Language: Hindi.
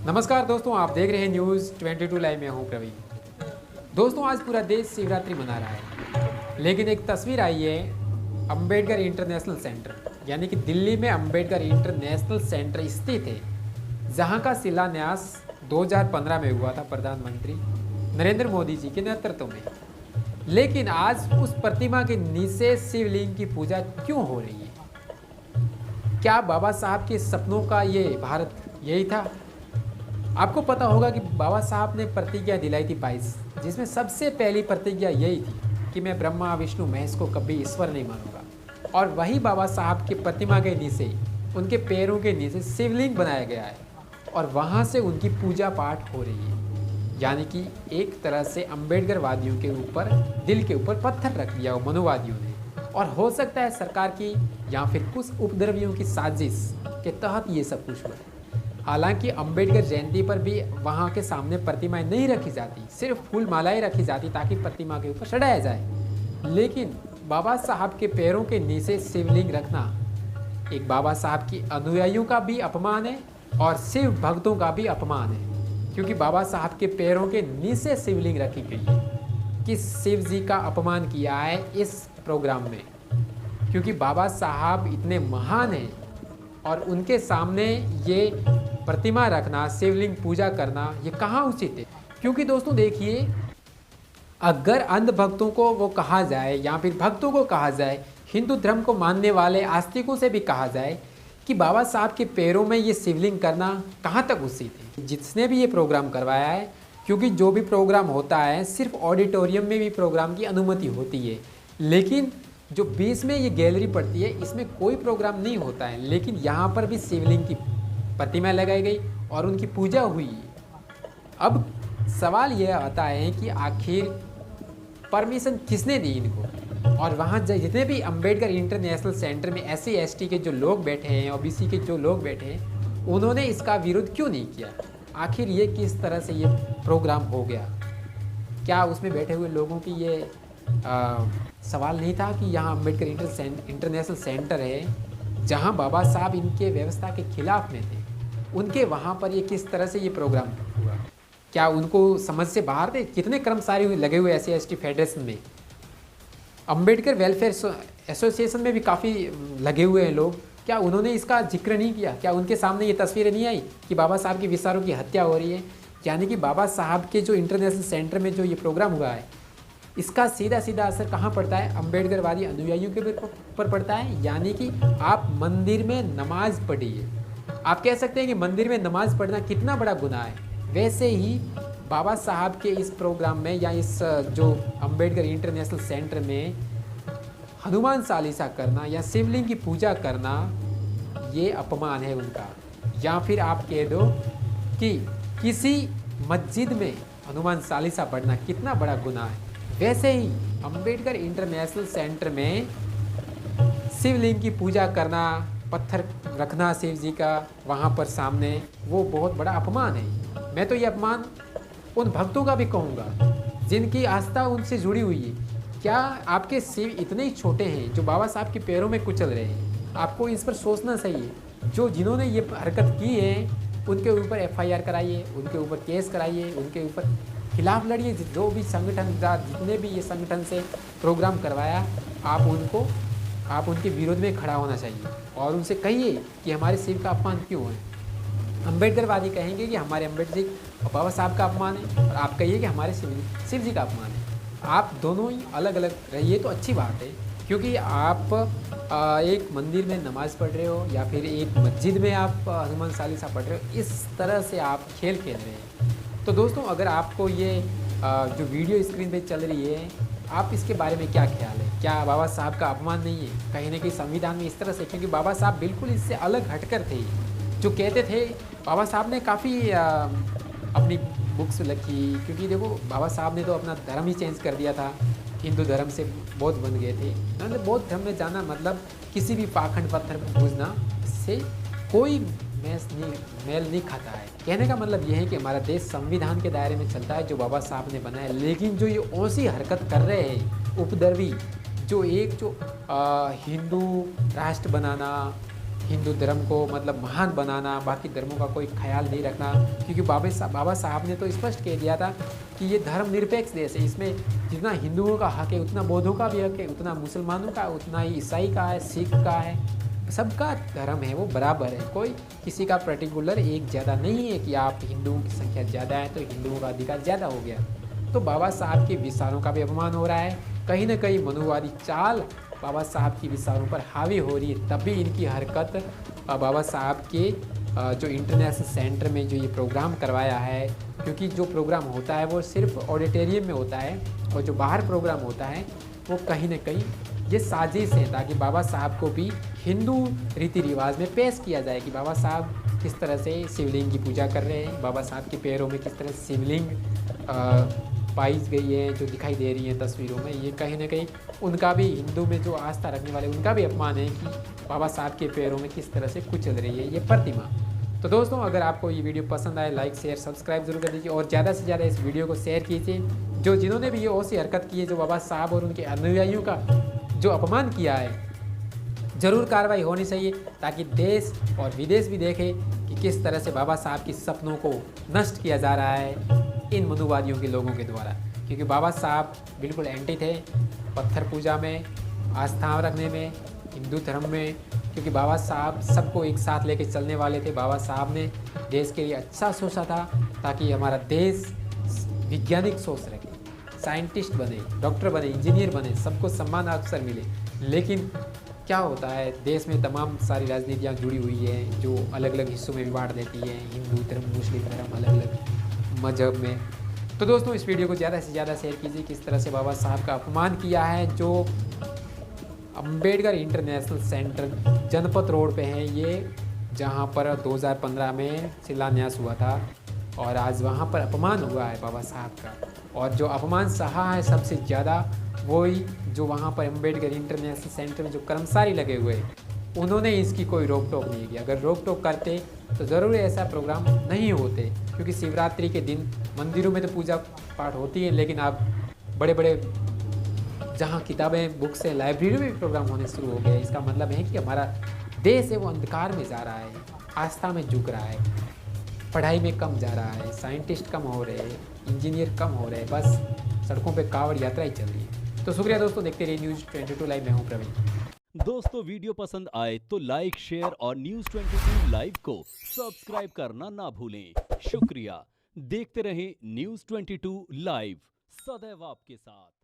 नमस्कार दोस्तों, आप देख रहे हैं न्यूज़ 22 लाइव में हूँ प्रवीण। दोस्तों, आज पूरा देश शिवरात्रि मना रहा है, लेकिन एक तस्वीर आई है अंबेडकर इंटरनेशनल सेंटर, यानी कि दिल्ली में अंबेडकर इंटरनेशनल सेंटर स्थित है, जहाँ का शिलान्यास 2015 में हुआ था प्रधानमंत्री नरेंद्र मोदी जी के नेतृत्व में। लेकिन आज उस प्रतिमा के नीचे शिवलिंग की पूजा क्यों हो रही है? क्या बाबा साहब के सपनों का ये भारत यही था? आपको पता होगा कि बाबा साहब ने प्रतिज्ञा दिलाई थी 22, जिसमें सबसे पहली प्रतिज्ञा यही थी कि मैं ब्रह्मा विष्णु महेश को कभी ईश्वर नहीं मानूंगा। और वही बाबा साहब की प्रतिमा के नीचे, उनके पैरों के नीचे शिवलिंग बनाया गया है और वहाँ से उनकी पूजा पाठ हो रही है। यानी कि एक तरह से अंबेडकर वादियों के ऊपर, दिल के ऊपर पत्थर रख दिया हो मनोवादियों ने। और हो सकता है सरकार की या फिर कुछ उपद्रवियों की साजिश के तहत ये सब कुछ हुआ है। हालांकि अंबेडकर जयंती पर भी वहाँ के सामने प्रतिमाएं नहीं रखी जाती, सिर्फ फूल मालाएं रखी जाती ताकि प्रतिमा के ऊपर चढ़ाया जाए। लेकिन बाबा साहब के पैरों के नीचे शिवलिंग रखना एक बाबा साहब की अनुयायियों का भी अपमान है और शिव भक्तों का भी अपमान है, क्योंकि बाबा साहब के पैरों के नीचे शिवलिंग रखी गई है। कि शिव जी का अपमान किया है इस प्रोग्राम में, क्योंकि बाबा साहब इतने महान हैं और उनके सामने ये प्रतिमा रखना, शिवलिंग पूजा करना, ये कहाँ उचित है? क्योंकि दोस्तों देखिए, अगर अंध भक्तों को वो कहा जाए या फिर भक्तों को कहा जाए, हिंदू धर्म को मानने वाले आस्तिकों से भी कहा जाए कि बाबा साहब के पैरों में ये शिवलिंग करना कहाँ तक उचित है? जिसने भी ये प्रोग्राम करवाया है, क्योंकि जो भी प्रोग्राम होता है सिर्फ ऑडिटोरियम में भी प्रोग्राम की अनुमति होती है, लेकिन जो बीच में ये गैलरी पड़ती है इसमें कोई प्रोग्राम नहीं होता है। लेकिन यहाँ पर भी शिवलिंग की प्रतिमा लगाई गई और उनकी पूजा हुई। अब सवाल यह आता है कि आखिर परमिशन किसने दी इनको? और वहाँ जितने भी अंबेडकर इंटरनेशनल सेंटर में SC ST के जो लोग बैठे हैं, OBC के जो लोग बैठे हैं, उन्होंने इसका विरोध क्यों नहीं किया? आखिर ये किस तरह से ये प्रोग्राम हो गया? क्या उसमें बैठे हुए लोगों की ये सवाल नहीं था कि यहाँ अंबेडकर इंटरनेशनल सेंटर है जहाँ बाबा साहब इनके व्यवस्था के खिलाफ में थे, उनके वहाँ पर ये किस तरह से ये प्रोग्राम हुआ? क्या उनको समझ से बाहर थे? कितने कर्मचारी लगे हुए SC ST फेडरेशन में, अंबेडकर वेलफेयर एसोसिएशन में भी काफ़ी लगे हुए हैं लोग, क्या उन्होंने इसका जिक्र नहीं किया? क्या उनके सामने ये तस्वीरें नहीं आई कि बाबा साहब के विचारों की हत्या हो रही है? यानी कि बाबा साहब के जो इंटरनेशनल सेंटर में जो ये प्रोग्राम हुआ है, इसका सीधा सीधा असर कहाँ पड़ता है? अंबेडकरवादी अनुयायियों के ऊपर पड़ता है। यानी कि आप मंदिर में नमाज पढ़िए, आप कह सकते हैं कि मंदिर में नमाज पढ़ना कितना बड़ा गुनाह है। वैसे ही बाबा साहब के इस प्रोग्राम में या इस जो अंबेडकर इंटरनेशनल सेंटर में हनुमान चालीसा करना या शिवलिंग की पूजा करना, ये अपमान है उनका। या फिर आप कह दो कि किसी मस्जिद में हनुमान चालीसा पढ़ना कितना बड़ा गुनाह है। वैसे ही अंबेडकर इंटरनेशनल सेंटर में शिवलिंग की पूजा करना, पत्थर रखना शिव जी का वहाँ पर सामने, वो बहुत बड़ा अपमान है। मैं तो ये अपमान उन भक्तों का भी कहूँगा जिनकी आस्था उनसे जुड़ी हुई है। क्या आपके शिव इतने ही छोटे हैं जो बाबा साहब के पैरों में कुचल रहे हैं? आपको इस पर सोचना चाहिए। जिन्होंने ये हरकत की है उनके ऊपर FIR कराइए, उनके ऊपर केस कराइए, उनके ऊपर खिलाफ लड़िए। जो भी संगठन, जितने भी ये संगठन से प्रोग्राम करवाया, आप उनके विरोध में खड़ा होना चाहिए और उनसे कहिए कि हमारे शिव का अपमान क्यों है। अंबेडकरवादी कहेंगे कि हमारे अम्बेडकर जी और बाबा साहब का अपमान है, और आप कहिए कि हमारे शिव जी का अपमान है। आप दोनों ही अलग अलग रहिए तो अच्छी बात है, क्योंकि आप एक मंदिर में नमाज़ पढ़ रहे हो या फिर एक मस्जिद में आप हनुमान चालीसा पढ़ रहे हो, इस तरह से आप खेल खेल रहे हैं। तो दोस्तों, अगर आपको ये जो वीडियो स्क्रीन पे चल रही है, आप इसके बारे में क्या ख्याल है? क्या बाबा साहब का अपमान नहीं है कहीं ना कहीं संविधान में इस तरह से? क्योंकि बाबा साहब बिल्कुल इससे अलग हटकर थे, जो कहते थे। बाबा साहब ने काफ़ी अपनी बुक्स लिखी, क्योंकि देखो बाबा साहब ने तो अपना धर्म ही चेंज कर दिया था, हिंदू धर्म से बौद्ध बन गए थे। उन्होंने बौद्ध धर्म में जाना मतलब किसी भी पाखंड पत्थर पर पूजना, इससे कोई मेल नहीं खाता है। कहने का मतलब यह है कि हमारा देश संविधान के दायरे में चलता है जो बाबा साहब ने बनाया। लेकिन जो ये ऐसी हरकत कर रहे हैं उपद्रवी, जो हिंदू राष्ट्र बनाना, हिंदू धर्म को मतलब महान बनाना, बाकी धर्मों का कोई ख्याल नहीं रखना, क्योंकि बाबा साहब ने तो स्पष्ट कह दिया था कि ये धर्मनिरपेक्ष देश है, इसमें जितना हिंदुओं का हक है उतना बौद्धों का भी हक है, उतना मुसलमानों का, उतना ही ईसाई का है, सिख का है, सबका धर्म है वो बराबर है। कोई किसी का पर्टिकुलर एक ज़्यादा नहीं है कि आप हिंदुओं की संख्या ज़्यादा है तो हिंदुओं का अधिकार ज़्यादा हो गया। तो बाबा साहब के विचारों का भी अपमान हो रहा है, कहीं ना कहीं मनुवादी चाल बाबा साहब की विचारों पर हावी हो रही है, तब भी इनकी हरकत बाबा साहब के जो इंटरनेशनल सेंटर में जो ये प्रोग्राम करवाया है, क्योंकि जो प्रोग्राम होता है वो सिर्फ ऑडिटोरियम में होता है और जो बाहर प्रोग्राम होता है वो कहीं ना कहीं ये साजिश है ताकि बाबा साहब को भी हिंदू रीति रिवाज में पेश किया जाए कि बाबा साहब किस तरह से शिवलिंग की पूजा कर रहे हैं, बाबा साहब के पैरों में किस तरह से शिवलिंग पाई गई है जो दिखाई दे रही है तस्वीरों में। ये कहीं ना कहीं उनका भी, हिंदू में जो आस्था रखने वाले उनका भी अपमान है कि बाबा साहब के पैरों में किस तरह से कुचल रही है ये प्रतिमा। तो दोस्तों अगर आपको ये वीडियो पसंद आए लाइक शेयर सब्सक्राइब जरूर कर दीजिए और ज़्यादा से ज़्यादा इस वीडियो को शेयर कीजिए। जिन्होंने भी ये ऐसी हरकत की है, जो बाबा साहब और उनके अनुयायियों का जो अपमान किया है, ज़रूर कार्रवाई होनी चाहिए ताकि देश और विदेश भी देखे कि किस तरह से बाबा साहब के सपनों को नष्ट किया जा रहा है इन मनुवादियों के लोगों के द्वारा। क्योंकि बाबा साहब बिल्कुल एंटी थे पत्थर पूजा में, आस्था रखने में, हिंदू धर्म में, क्योंकि बाबा साहब सबको एक साथ लेके चलने वाले थे। बाबा साहब ने देश के लिए अच्छा सोचा था ताकि हमारा देश वैज्ञानिक सोच रखे, साइंटिस्ट बने, डॉक्टर बने, इंजीनियर बने, सबको सम्मान अवसर मिले। लेकिन क्या होता है, देश में तमाम सारी राजनीतियाँ जुड़ी हुई हैं जो अलग अलग हिस्सों में भी बांट देती हैं, हिंदू धर्म, मुस्लिम धर्म, अलग अलग मजहब में। तो दोस्तों इस वीडियो को ज़्यादा से ज़्यादा शेयर कीजिए, किस तरह से बाबा साहब का अपमान किया है। जो अंबेडकर इंटरनेशनल सेंटर जनपथ रोड पे है ये, जहाँ पर 2015 में शिलान्यास हुआ था और आज वहाँ पर अपमान हुआ है बाबा साहब का। और जो अपमान सहा है सबसे ज़्यादा वही जो वहाँ पर अंबेडकर इंटरनेशनल सेंटर में जो कर्मचारी लगे हुए हैं, उन्होंने इसकी कोई रोक टोक नहीं की। अगर रोक टोक करते तो ज़रूर ऐसा प्रोग्राम नहीं होते, क्योंकि शिवरात्रि के दिन मंदिरों में तो पूजा पाठ होती है, लेकिन आप बड़े बड़े जहाँ किताबें बुक्स हैं लाइब्रेरी में भी प्रोग्राम होने शुरू हो गए। इसका मतलब है कि हमारा देश है वो अंधकार में जा रहा है, आस्था में झुक रहा है, पढ़ाई में कम जा रहा है, साइंटिस्ट कम हो रहे हैं, इंजीनियर कम हो रहे हैं, बस सड़कों पे कांवड़ यात्रा ही चल रही है। तो शुक्रिया दोस्तों, देखते रहिए न्यूज़ 22 लाइव। मैं हूँ प्रवीण। दोस्तों वीडियो पसंद आए तो लाइक शेयर और न्यूज़ 22 लाइव को सब्सक्राइब करना ना भूलें। शुक्रिया। देखते रहें न्यूज़ 22 लाइव, सदैव आपके साथ।